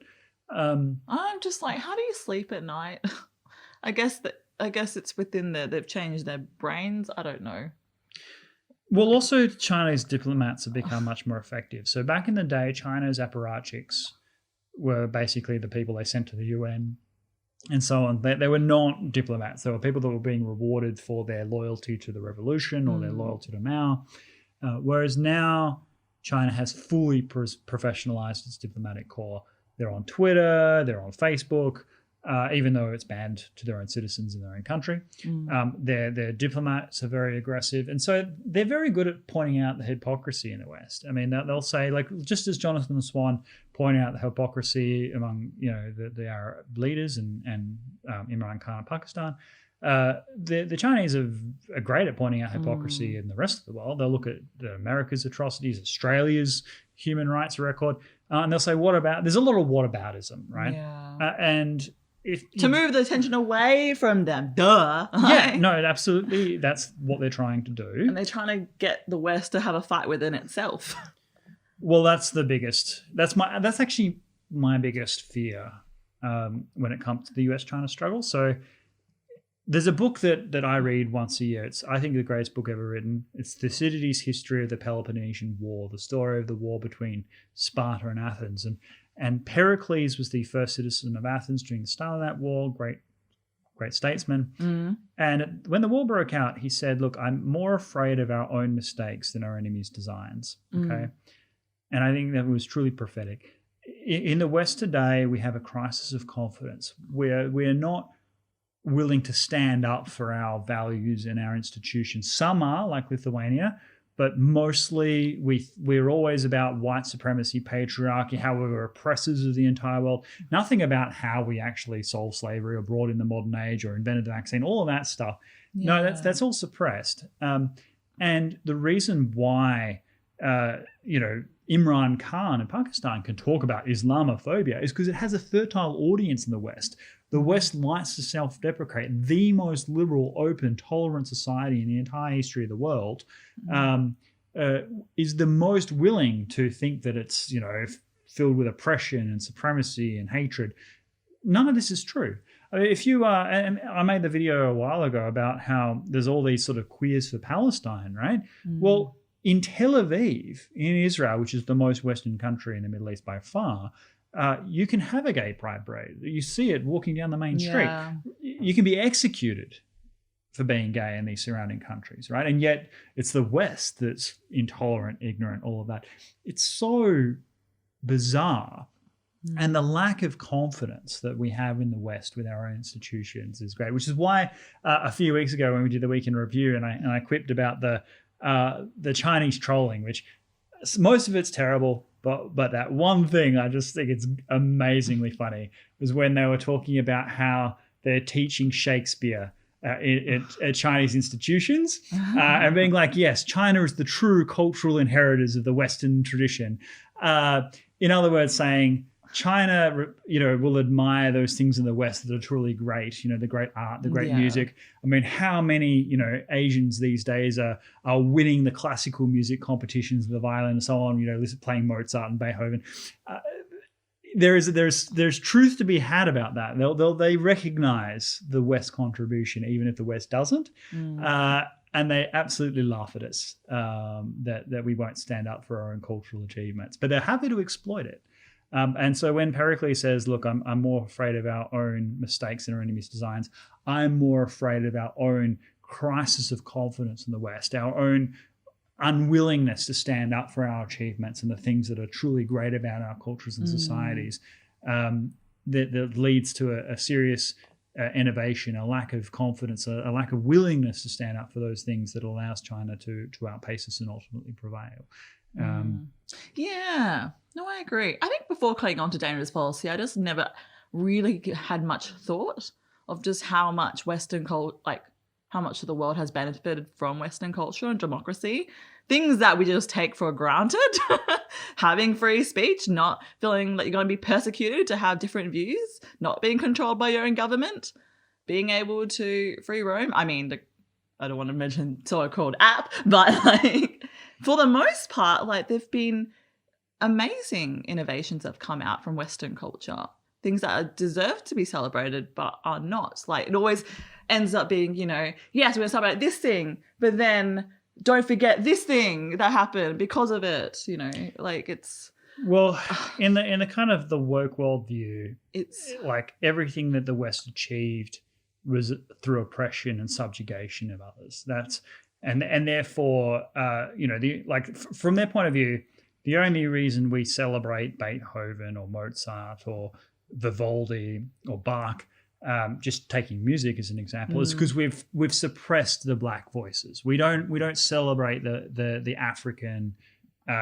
I'm just how do you sleep at night? I guess it's within they've changed their brains. I don't know. Well, also Chinese diplomats have become much more effective. So back in the day, China's apparatchiks were basically the people they sent to the UN and so on. They were not diplomats. They were people that were being rewarded for their loyalty to the revolution or their loyalty to Mao. Whereas now China has fully professionalized its diplomatic corps. They're on Twitter, they're on Facebook, even though it's banned to their own citizens in their own country. Their diplomats are very aggressive. And so they're very good at pointing out the hypocrisy in the West. I mean, they'll say, like, just as Jonathan and Swan point out the hypocrisy among, the Arab leaders and Imran Khan in Pakistan, the Chinese are great at pointing out hypocrisy in the rest of the world. They'll look at America's atrocities, Australia's human rights record, and they'll say, what about, there's a lot of whataboutism, right? Yeah. And to move the attention away from them, duh. Yeah, no, absolutely. That's what they're trying to do. And they're trying to get the West to have a fight within itself. Well, that's actually my biggest fear when it comes to the US-China struggle. So there's a book that I read once a year. It's, I think, the greatest book ever written. It's Thucydides' History of the Peloponnesian War, the story of the war between Sparta and Athens. And Pericles was the first citizen of Athens during the start of that war, great statesman. And when the war broke out, he said, look, I'm more afraid of our own mistakes than our enemies' designs. Okay. And I think that was truly prophetic. In the West today, we have a crisis of confidence. We're not willing to stand up for our values and our institutions. Some are, like Lithuania, but mostly we're always about white supremacy, patriarchy, how we were oppressors of the entire world. Nothing about how we actually solved slavery or brought in the modern age or invented the vaccine, all of that stuff. Yeah. No, that's all suppressed. And the reason why, Imran Khan in Pakistan can talk about Islamophobia is because it has a fertile audience in the West. The West likes to self-deprecate. The most liberal, open, tolerant society in the entire history of the world is the most willing to think that it's, filled with oppression and supremacy and hatred. None of this is true. I mean, if you and I made the video a while ago about how there's all these sort of queers for Palestine, right? Well, in Tel Aviv, in Israel, which is the most Western country in the Middle East by far, you can have a gay pride parade. You see it walking down the main street. You can be executed for being gay in these surrounding countries, right? And yet it's the West that's intolerant, ignorant, all of that. It's so bizarre. And the lack of confidence that we have in the West with our own institutions is great, which is why a few weeks ago when we did the Week in Review and I quipped about the Chinese trolling, which most of it's terrible, but that one thing I just think it's amazingly funny was when they were talking about how they're teaching Shakespeare at Chinese institutions and being like, yes, China is the true cultural inheritors of the Western tradition. In other words, saying China, will admire those things in the West that are truly great, the great art, the great music. I mean, how many, Asians these days are winning the classical music competitions with the violin and so on, playing Mozart and Beethoven. There's truth to be had about that. They recognize the West contribution, even if the West doesn't. And they absolutely laugh at us that we won't stand up for our own cultural achievements, but they're happy to exploit it. And so when Pericles says, look, I'm more afraid of our own mistakes and our enemies' designs, I'm more afraid of our own crisis of confidence in the West, our own unwillingness to stand up for our achievements and the things that are truly great about our cultures and societies, that leads to a serious innovation, a lack of confidence, a lack of willingness to stand up for those things that allows China to outpace us and ultimately prevail. No, I agree. I think before clinging on to dangerous policy, I just never really had much thought of just how much how much of the world has benefited from Western culture and democracy. Things that we just take for granted. Having free speech, not feeling like you're going to be persecuted to have different views, not being controlled by your own government, being able to free roam. I mean, I don't want to mention so-called app, but for the most part, there've been amazing innovations that have come out from Western culture, things that deserve to be celebrated but are not. It always ends up being, yes, we're going to celebrate this thing, but then don't forget this thing that happened because of it. It's in the kind of the woke world view, it's like everything that the West achieved was through oppression and subjugation of others. And therefore, from their point of view, the only reason we celebrate Beethoven or Mozart or Vivaldi or Bach, just taking music as an example, is because we've suppressed the black voices. We don't celebrate the African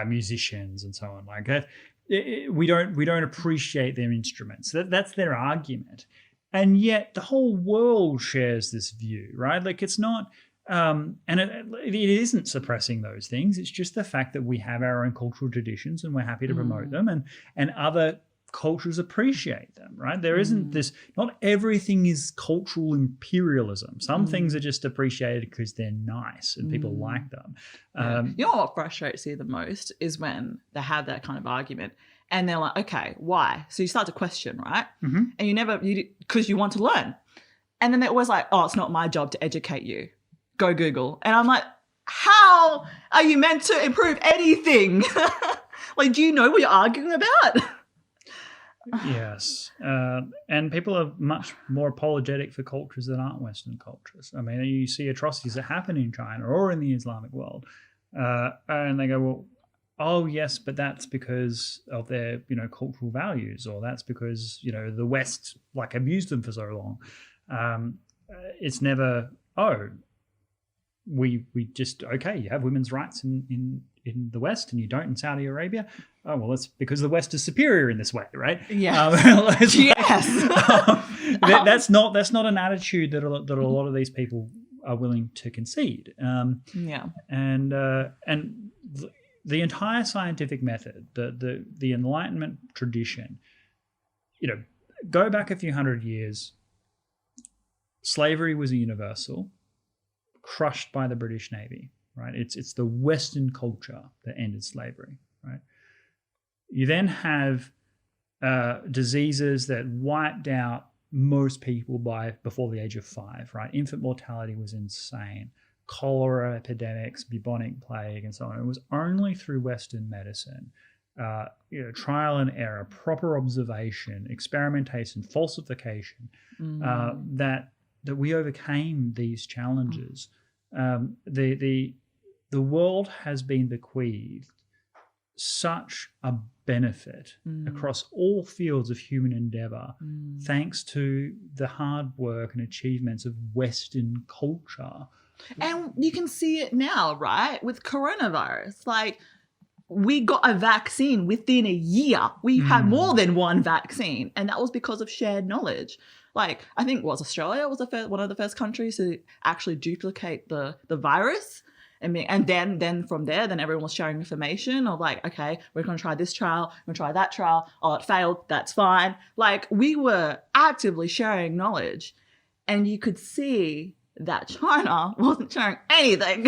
musicians and so on like that. We don't appreciate their instruments. That's their argument, and yet the whole world shares this view, right? Like it's not. And it isn't suppressing those things. It's just the fact that we have our own cultural traditions and we're happy to promote them, and other cultures appreciate them, right? There isn't this, not everything is cultural imperialism. Some things are just appreciated because they're nice and people like them. You know what frustrates you the most is when they have that kind of argument and they're like, okay, why? So you start to question, right? And because you want to learn. And then they're always like, oh, it's not my job to educate you. Go Google. And I'm like, how are you meant to improve anything? Like, do you know what you're arguing about? Yes. And people are much more apologetic for cultures that aren't Western cultures. I mean, you see atrocities that happen in China or in the Islamic world. And they go, well, oh, yes, but that's because of their, cultural values, or that's because, the West, abused them for so long. It's never, we just, okay, you have women's rights in the West and you don't in Saudi Arabia. Oh, well, that's because the West is superior in this way, right? Yeah. That's not an attitude that a lot of these people are willing to concede. And the entire scientific method, the Enlightenment tradition, go back a few hundred years, slavery was a universal, crushed by the British Navy, right? It's the Western culture that ended slavery, right? You then have diseases that wiped out most people before the age of 5, right? Infant mortality was insane. Cholera epidemics, bubonic plague, and so on. It was only through Western medicine, trial and error, proper observation, experimentation, falsification, that we overcame these challenges. The world has been bequeathed such a benefit across all fields of human endeavor, thanks to the hard work and achievements of Western culture. And you can see it now, right? With coronavirus. We got a vaccine within a year. We had more than one vaccine, and that was because of shared knowledge. I think Australia was one of the first countries to actually duplicate the virus. And then from there, then everyone was sharing information of okay, we're going to try this trial, we're going to try that trial. Oh, it failed. That's fine. We were actively sharing knowledge, and you could see that China wasn't sharing anything.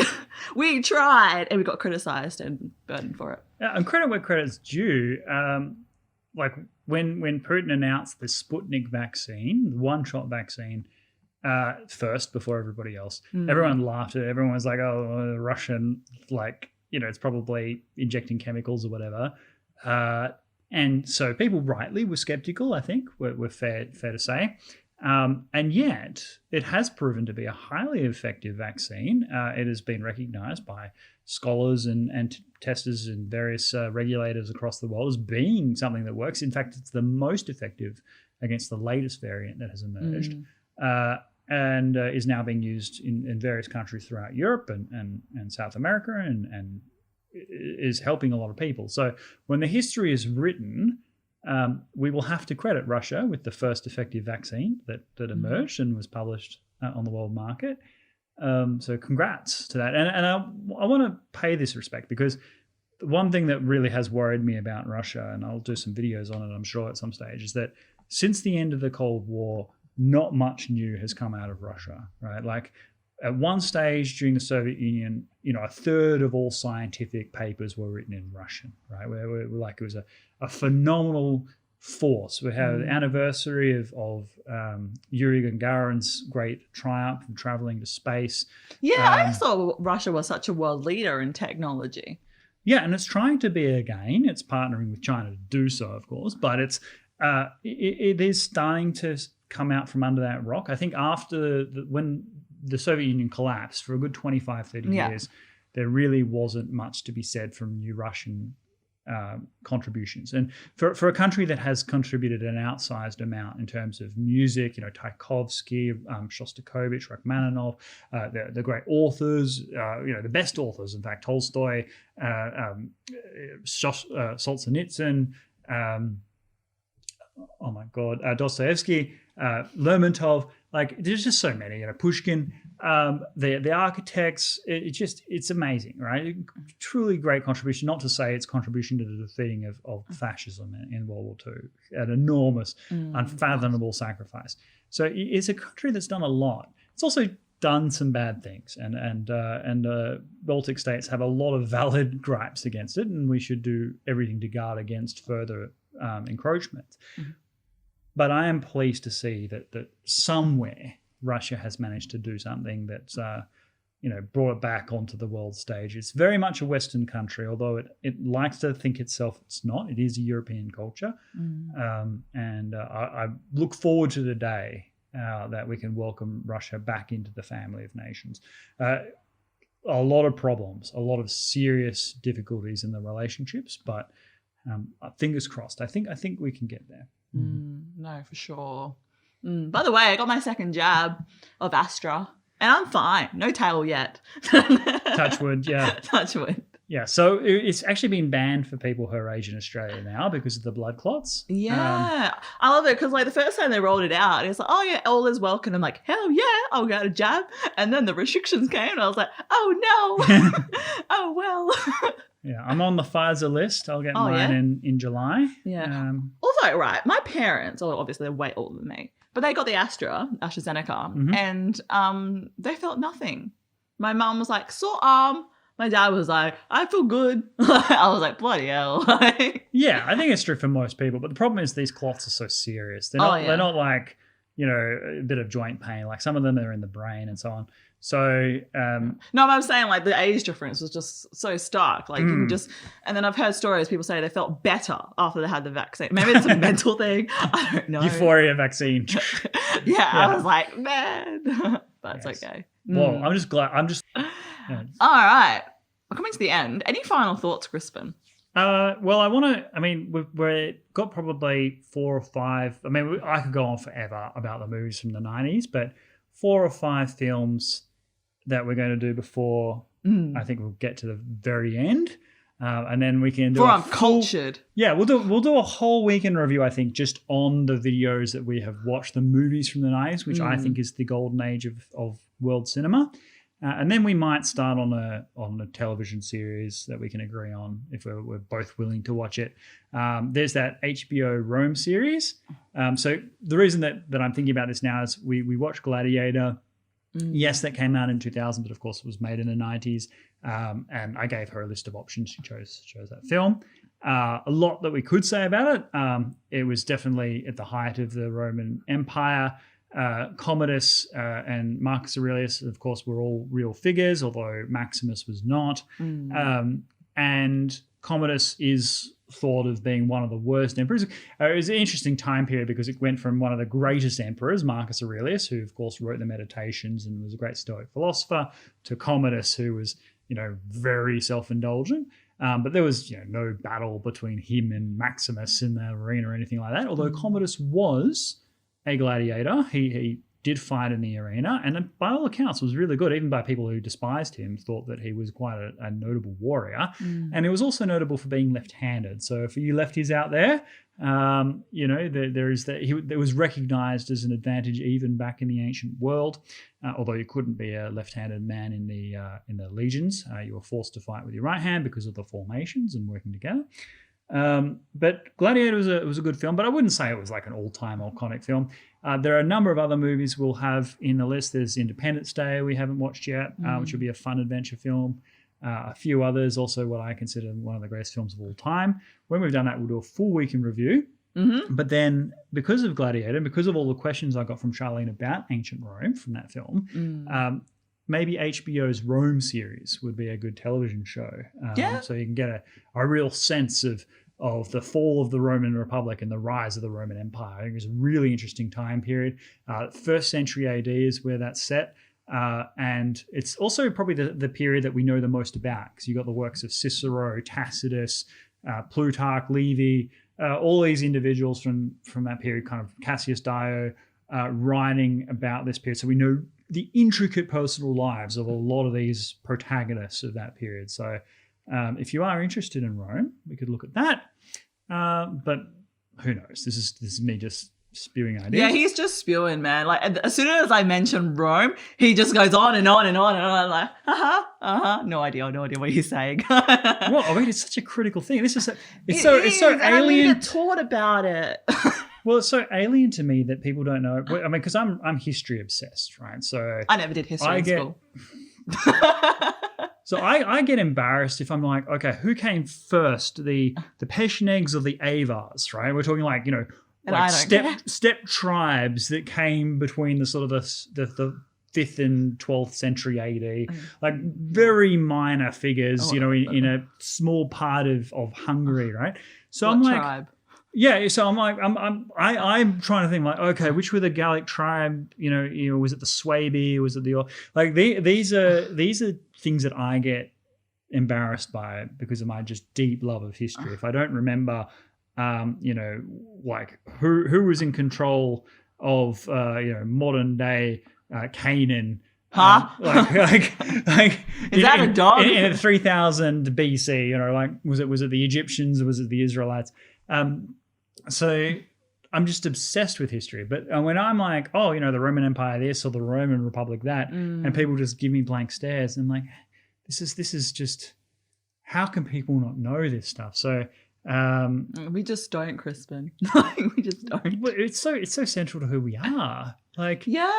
We tried, and we got criticized and burdened for it. Yeah, and credit where credit's due. When Putin announced the Sputnik vaccine, the one-shot vaccine, first before everybody else, everyone laughed at it. Everyone was like, oh, Russian, it's probably injecting chemicals or whatever. And so people rightly were skeptical, I think, were fair to say. And yet it has proven to be a highly effective vaccine. It has been recognized by scholars and testers and various regulators across the world as being something that works. In fact, it's the most effective against the latest variant that has emerged, and is now being used in various countries throughout Europe and South America, and is helping a lot of people. So when the history is written, we will have to credit Russia with the first effective vaccine that emerged and was published on the world market. So congrats to that. And I want to pay this respect, because one thing that really has worried me about Russia, and I'll do some videos on it, I'm sure, at some stage, is that since the end of the Cold War, not much new has come out of Russia, right? At one stage during the Soviet Union, a third of all scientific papers were written in Russian, right? Where it was a phenomenal force. We have the anniversary of Yuri Gagarin's great triumph in traveling to space. Yeah, I thought Russia was such a world leader in technology. Yeah, and it's trying to be again. It's partnering with China to do so, of course, but it is starting to come out from under that rock. I think after when the Soviet Union collapsed, for a good 25, 30 years, there really wasn't much to be said from new Russian contributions. And for a country that has contributed an outsized amount in terms of music, Tchaikovsky, Shostakovich, Rachmaninoff, the great authors, the best authors, in fact, Tolstoy, Solzhenitsyn, Dostoevsky, Lermontov, there's just so many, Pushkin, the architects, it's amazing, right? Truly great contribution, not to say it's contribution to the defeating of fascism in World War II, an enormous, unfathomable sacrifice. So it's a country that's done a lot. It's also done some bad things, and Baltic states have a lot of valid gripes against it, and we should do everything to guard against further encroachment. Mm-hmm. But I am pleased to see that somewhere Russia has managed to do something that's, brought it back onto the world stage. It's very much a Western country, although it likes to think itself it's not. It is a European culture. And I look forward to the day that we can welcome Russia back into the family of nations. A lot of problems, a lot of serious difficulties in the relationships, but fingers crossed. I think we can get there. No, for sure. By the way, I got my second jab of Astra, and I'm fine. No tail yet. Touch wood, yeah. Touch wood. Yeah, so it's actually been banned for people her age in Australia now because of the blood clots. Yeah, I love it because the first time they rolled it out, it's like, oh yeah, all is welcome. I'm like, hell yeah, I'll get a jab. And then the restrictions came, and I was like, oh no, oh well. Yeah, I'm on the Pfizer list. I'll get mine in July. Yeah. Also, right, my parents, obviously they're way older than me, but they got the AstraZeneca, and they felt nothing. My mum was like, sore arm. My dad was like, I feel good. I was like, bloody hell. Yeah, I think it's true for most people, but the problem is these clots are so serious. They're not like, a bit of joint pain. Like some of them are in the brain and so on. So no, I'm saying the age difference was just so stark. You can and then I've heard stories, people say they felt better after they had the vaccine. Maybe it's a mental thing. I don't know. Euphoria vaccine. Yeah, I was like, man, but it's okay. Well, I'm just glad. All right. We're coming to the end. Any final thoughts, Crispin? Well, we've got probably 4 or 5. I could go on forever about the movies from the 90s, but 4 or 5 films that we're going to do before I think we'll get to the very end. And then we can do I'm cultured. Yeah, we'll do a whole weekend review, I think, just on the videos that we have watched, the movies from the 90s, which I think is the golden age of world cinema. And then we might start on a television series that we can agree on if we're both willing to watch it. There's that HBO Rome series. So the reason that I'm thinking about this now is we watched Gladiator. Yes, that came out in 2000, but of course it was made in the 90s. And I gave her a list of options. She chose that film. A lot that we could say about it. It was definitely at the height of the Roman Empire. Commodus and Marcus Aurelius, of course, were all real figures, although Maximus was not. And Commodus is thought of being one of the worst emperors. It was an interesting time period because it went from one of the greatest emperors, Marcus Aurelius, who, of course, wrote the Meditations and was a great Stoic philosopher, to Commodus, who was, very self-indulgent. But there was, no battle between him and Maximus in the arena or anything like that, although Commodus was a gladiator. He did fight in the arena, and by all accounts was really good, even by people who despised him, thought that he was quite a notable warrior. And he was also notable for being left-handed. So for you lefties out there, there is that it was recognized as an advantage even back in the ancient world, although you couldn't be a left-handed man in the legions. You were forced to fight with your right hand because of the formations and working together. But Gladiator was a good film, but I wouldn't say it was like an all-time iconic film. There are a number of other movies we'll have in the list. There's Independence Day we haven't watched yet, which will be a fun adventure film. A few others, also what I consider one of the greatest films of all time. When we've done that, we'll do a full week in review. But then because of Gladiator, because of all the questions I got from Charlene about ancient Rome from that film, maybe HBO's Rome series would be a good television show. So you can get a real sense of the fall of the Roman Republic and the rise of the Roman Empire. I think it's a really interesting time period. 1st century AD is where that's set. And it's also probably the period that we know the most about, because you've got the works of Cicero, Tacitus, Plutarch, Livy, all these individuals from that period, kind of Cassius Dio, writing about this period. So we know the intricate personal lives of a lot of these protagonists of that period. So if you are interested in Rome, we could look at that. But who knows? This is me just spewing ideas. Yeah, he's just spewing, man. Like as soon as I mention Rome, he just goes on and on and on and on. Like, no idea what he's saying. Well, I mean, it's such a critical thing. It's so and alien. I need to taught about it. Well, it's so alien to me that people don't know. I mean, because I'm history obsessed, right? So I never did history in school. So I get embarrassed if I'm like, okay, who came first, the Pechenegs or the Avars, right? We're talking like, like steppe tribes that came between the sort of the 5th and 12th century AD, like very minor figures, in a small part of Hungary, right? So what I'm like, tribe? Yeah, so I'm like, I'm trying to think like, okay, which were the Gallic tribe? Was it the Swabi? Was it the like? These are things that I get embarrassed by because of my just deep love of history. If I don't remember, like who was in control of modern day Canaan. Huh? Like is that a dog? In 3000 BC, like was it the Egyptians or was it the Israelites? So I'm just obsessed with history. But when I'm like, the Roman Empire this or the Roman Republic that, and people just give me blank stares, and like, this is just, how can people not know this stuff? So we just don't, Crispin. We just don't. It's so central to who we are. Like, yeah.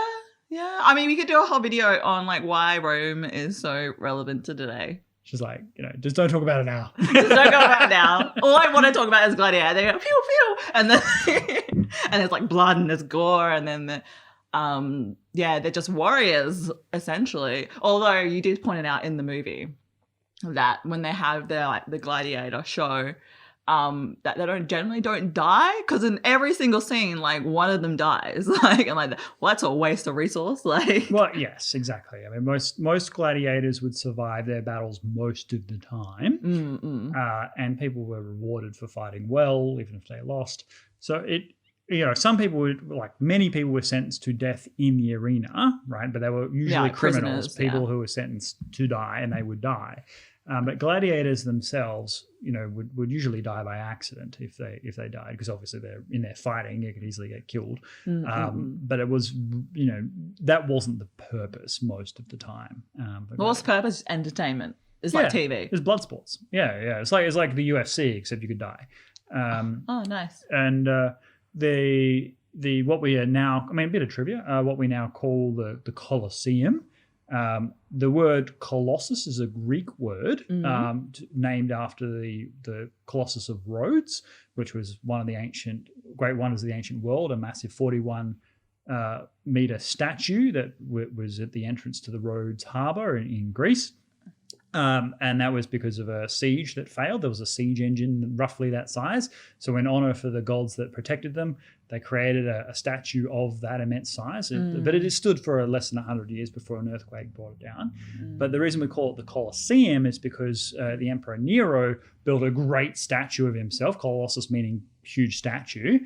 I mean, we could do a whole video on like why Rome is so relevant to today. She's like, just don't talk about it now. Just don't talk about it now. All I want to talk about is Gladiator. They go, pew, pew. And then and there's like blood and there's gore. And then, they're just warriors, essentially. Although you did point it out in the movie that when they have the Gladiator show, that they generally don't die, because in every single scene, like one of them dies. Well, that's a waste of resource. Well, yes, exactly. I mean, most gladiators would survive their battles most of the time, and people were rewarded for fighting well, even if they lost. So some people many people were sentenced to death in the arena, right? But they were usually criminals, people who were sentenced to die, and they would die. But gladiators themselves, would usually die by accident if they died, because obviously they're in there fighting, they could easily get killed. But it was, that wasn't the purpose most of the time. What's the purpose? Entertainment. It's like TV. It's blood sports. Yeah. It's like the UFC, except you could die. Oh, nice. And what we are now, a bit of trivia, what we now call the Colosseum. The word Colossus is a Greek word named after the Colossus of Rhodes, which was one of the great wonders of the ancient world, a massive 41 meter statue that was at the entrance to the Rhodes harbour in Greece. And that was because of a siege that failed. There was a siege engine roughly that size. So in honour for the gods that protected them, they created a statue of that immense size. But it stood for less than 100 years before an earthquake brought it down. But the reason we call it the Colosseum is because the Emperor Nero built a great statue of himself, Colossus meaning huge statue,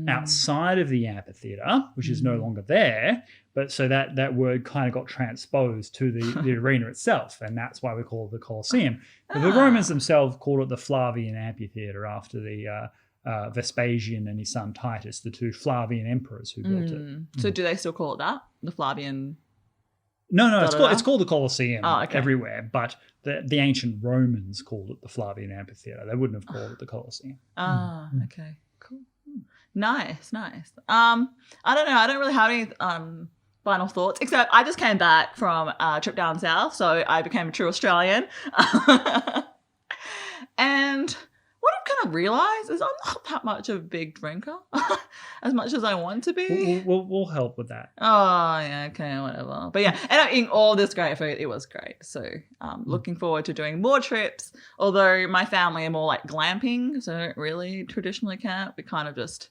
outside of the amphitheatre, which is no longer there. But so that word kind of got transposed to the arena itself, and that's why we call it the Colosseum. But the Romans themselves called it the Flavian Amphitheatre after the Vespasian and his son Titus, the two Flavian emperors who built it. So do they still call it that? The Flavian? No, it's called the Colosseum everywhere, but the ancient Romans called it the Flavian Amphitheatre. They wouldn't have called it the Colosseum. Okay, cool. Nice. I don't know. I don't really have any final thoughts, except I just came back from a trip down south, so I became a true Australian. And what I've kind of realised is I'm not that much of a big drinker, as much as I want to be. We'll help with that. Oh, yeah, okay, whatever. But yeah, and I'm eating all this great food. It was great. So looking forward to doing more trips, although my family are more like glamping, so I don't really traditionally camp. We kind of just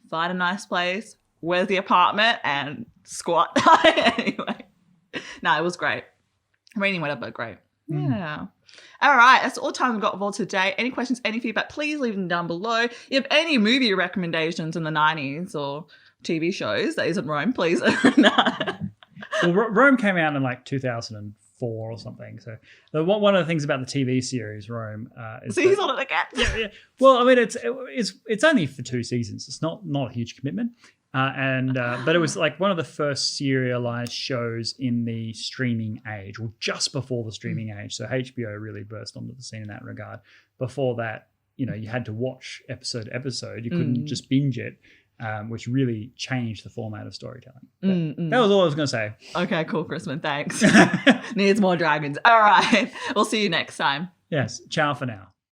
find a nice place, where's the apartment, and squat. Anyway, no, it was great. Raining, whatever, great. Yeah. All right. That's all the time we've got for today. Any questions, any feedback, please leave them down below. If you have any movie recommendations in the 90s or TV shows that isn't Rome, please. Well, Rome came out in like 2004 or something. So one of the things about the TV series Rome is See, he's on it again. Yeah. Well, I mean, it's only for 2 seasons. It's not a huge commitment. But it was like one of the first serialized shows in the streaming age, or just before the streaming age. So HBO really burst onto the scene in that regard. Before that, you had to watch episode to episode. You couldn't just binge it, which really changed the format of storytelling. That was all I was going to say. Okay, cool, Crispin. Thanks. Needs more dragons. All right. We'll see you next time. Yes. Ciao for now.